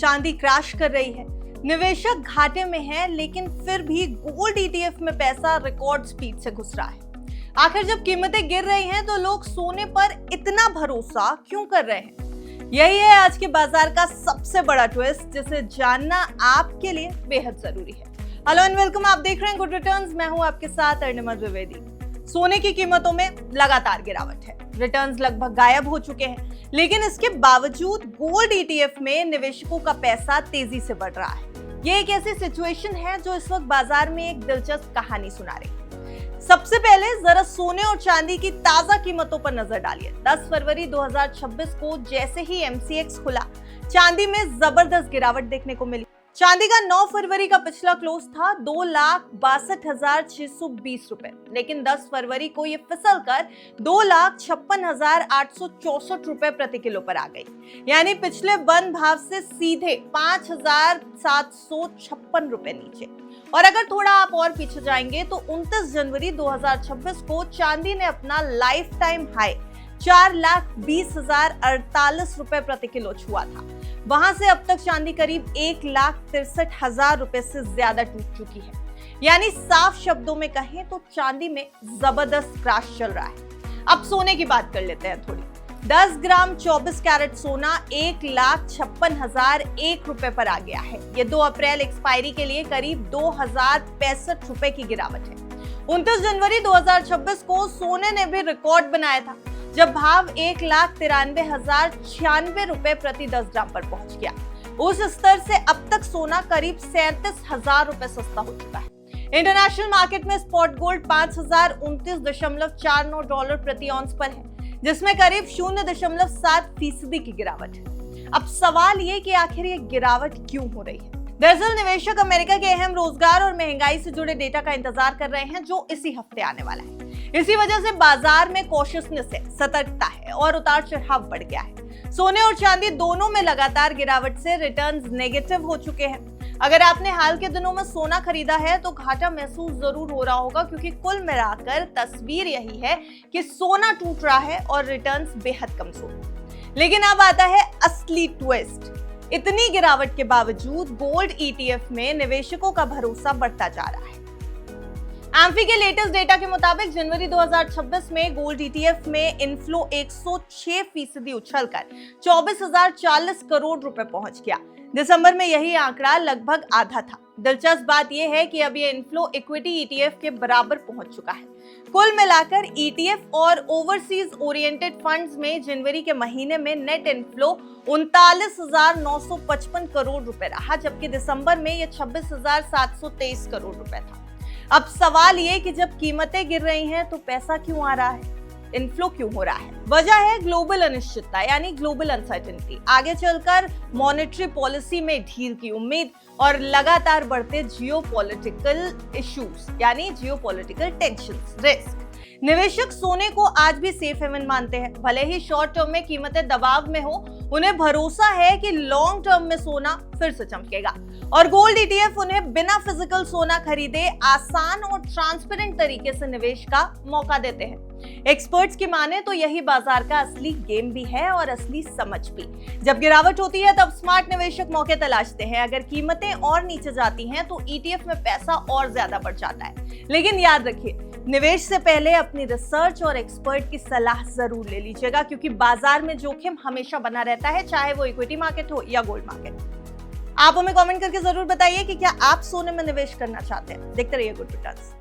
चांदी क्रैश कर रही है, निवेशक घाटे में है, लेकिन फिर भी गोल्ड ईटीएफ में पैसा रिकॉर्ड स्पीड से घुस रहा है। आखिर जब कीमतें गिर रही हैं तो लोग सोने पर इतना भरोसा क्यों कर रहे हैं? यही है आज के बाजार का सबसे बड़ा ट्विस्ट, जिसे जानना आपके लिए बेहद जरूरी है। हेलो एंड वेलकम, आप देख रहे हैं गुड रिटर्न्स। मैं हूं आपके साथ अर्णिमा द्विवेदी। सोने की कीमतों में लगातार गिरावट है, रिटर्न्स लगभग गायब हो चुके हैं, लेकिन इसके बावजूद गोल्ड ईटीएफ में निवेशकों का पैसा तेजी से बढ़ रहा है। ये एक ऐसी सिचुएशन है जो इस वक्त बाजार में एक दिलचस्प कहानी सुना रही है। सबसे पहले जरा सोने और चांदी की ताजा कीमतों पर नजर डालिए। 10 फरवरी 2026 को जैसे ही एमसीएक्स खुला, चांदी में जबरदस्त गिरावट देखने को मिली। चांदी का 9 फरवरी का पिछला क्लोज था 2,62,620 रुपए, लेकिन 10 फरवरी को ये फिसल कर 2,56,864 रुपए प्रति किलो पर आ गई, यानी पिछले बंद भाव से सीधे 5,756 रुपए नीचे। और अगर थोड़ा आप और पीछे जाएंगे तो 29 जनवरी 2026 को चांदी ने अपना लाइफ टाइम हाई 4,20,048 रुपए प्रति किलो छुआ था। वहां से अब तक चांदी करीब 1,63,000 रुपए से ज्यादा टूट चुकी है। यानी साफ शब्दों में कहें तो चांदी में जबरदस्त क्रैश चल रहा है। अब सोने की बात कर लेते हैं थोड़ी। 10 ग्राम 24 कैरेट सोना 1,56,001 रुपए पर आ गया है। ये 2 अप्रैल एक्सपायरी के लिए करीब 2,065 रुपए की गिरावट है। 29 जनवरी 2026 को सोने ने भी रिकॉर्ड बनाया था, जब भाव 1,93,096 रुपए प्रति 10 ग्राम पर पहुंच गया। उस स्तर से अब तक सोना करीब 37,000 रुपए सस्ता हो चुका है। इंटरनेशनल मार्केट में स्पॉट गोल्ड 5,029.49 डॉलर प्रति ऑन्स पर है, जिसमें करीब 0.7% की गिरावट है। अब सवाल ये कि आखिर ये गिरावट क्यों हो रही है? दरअसल निवेशक अमेरिका के अहम रोजगार और महंगाई से जुड़े डेटा का इंतजार कर रहे हैं, जो इसी हफ्ते आने वाला है। इसी वजह से बाजार में कॉशियसनेस है, सतर्कता है और उतार चढ़ाव बढ़ गया है। सोने और चांदी दोनों में लगातार गिरावट से रिटर्न्स नेगेटिव हो चुके हैं। अगर आपने हाल के दिनों में सोना खरीदा है तो घाटा महसूस जरूर हो रहा होगा, क्योंकि कुल मिलाकर तस्वीर यही है कि सोना टूट रहा है और रिटर्न्स बेहद कमजोर। लेकिन अब आता है असली ट्विस्ट। इतनी गिरावट के बावजूद गोल्ड ईटीएफ में निवेशकों का भरोसा बढ़ता जा रहा है। एम्फी के लेटेस्ट डेटा के मुताबिक जनवरी 2026 में गोल्ड ईटीएफ में इनफ्लो 106% उछलकर 24,040 करोड़ रुपए पहुंच गया। दिसंबर में यही आंकड़ा लगभग आधा था। दिलचस्प बात यह है कि अब यह इनफ्लो इक्विटी ईटीएफ के बराबर पहुंच चुका है। कुल मिलाकर ईटीएफ और ओवरसीज ओरिएंटेड फंड्स में जनवरी के महीने में नेट इनफ्लो 39,955 करोड़ रुपए रहा, जबकि दिसंबर में यह 26,723 करोड़ रुपए था। अब सवाल ये कि जब कीमतें गिर रही हैं तो पैसा क्यों आ रहा है, इनफ्लो क्यों हो रहा है? वजह है ग्लोबल अनिश्चितता, यानी ग्लोबल अनसर्टेनिटी। आगे चलकर मॉनेटरी पॉलिसी में ढील की उम्मीद और लगातार बढ़ते जियोपॉलिटिकल इश्यूज, यानी जियोपॉलिटिकल टेंशंस, रिस्क। निवेशक सोने को आज भी सेफ हेवन मानते हैं। भले ही शॉर्ट टर्म में कीमतें दबाव में हो, उन्हें भरोसा है कि लॉन्ग टर्म में सोना फिर से चमकेगा। और गोल्ड ईटीएफ उन्हें बिना फिजिकल सोना खरीदे आसान और ट्रांसपेरेंट तरीके से निवेश का मौका देते हैं। एक्सपर्ट्स की माने तो यही बाजार का असली गेम भी है और असली समझ भी। जब गिरावट होती है तब स्मार्ट निवेशक मौके तलाशते हैं। अगर कीमतें और नीचे जाती हैं तो ईटीएफ में पैसा और ज्यादा बढ़ जाता है। लेकिन याद रखिए, निवेश से पहले अपनी रिसर्च और एक्सपर्ट की सलाह जरूर ले लीजिएगा, क्योंकि बाजार में जोखिम हमेशा बना रहता है, चाहे वो इक्विटी मार्केट हो या गोल्ड मार्केट। आप हमें कमेंट करके जरूर बताइए कि क्या आप सोने में निवेश करना चाहते हैं। देखते रहिए गुड रिटर्न्स।